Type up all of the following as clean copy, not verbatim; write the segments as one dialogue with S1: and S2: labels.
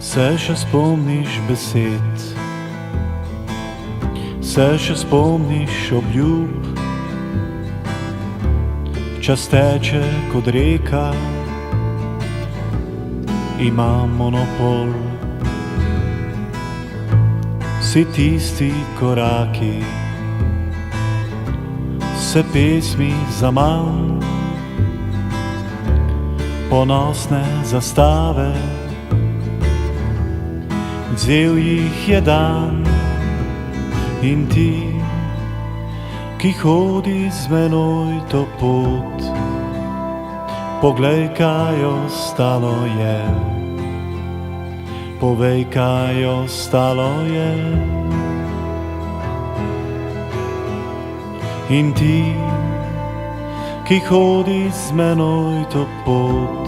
S1: Se še spomniš besed, se še spomniš obljub, čas teče kot reka, ima monopol. Vsi tisti koraki, se pesmi zaman, ponosne zastave, vzel jih je dan. In ti, ki hodi z menoj to pot, poglej, kaj ostalo je, povej, kaj ostalo je. In ti, ki hodi z menoj to pot,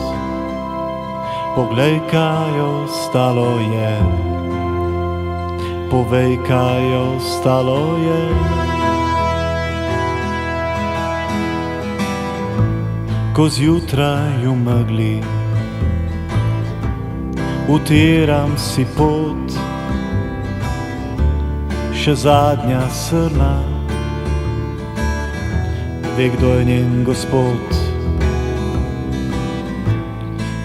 S1: poglej, kaj ostalo je, povej, kaj ostalo je. Ko zjutraj v megli utiram si pot, še zadnja srna ve, kdo je njen gospod.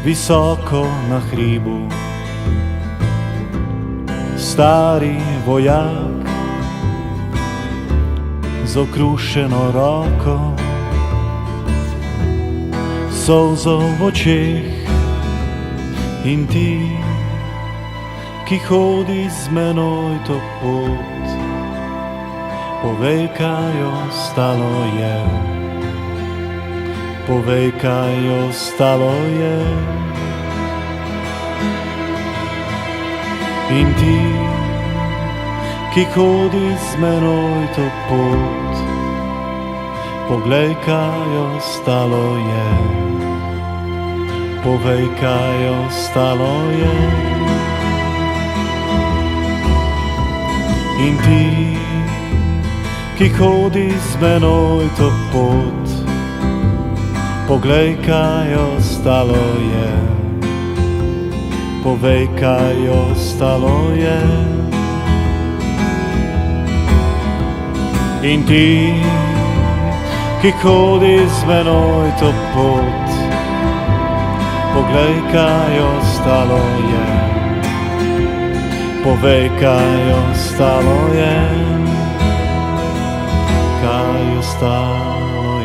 S1: Visoko na hribu stari vojak z okrušeno roko, solzo v očeh. In ti, ki hodi z menoj to pot, povej, kaj ostalo je, povej, kaj ostalo je. In ti, ki hodi z menoj to pot, poglej, kaj ostalo je, povej, kaj ostalo je. In ti, ki hodi z menoj to pot, poglej, kaj ostalo je, povej, kaj ostalo je. In ti, ki hodi z menoj to pot, poglej, kaj ostalo je, povej, kaj ostalo je, kaj ostalo je.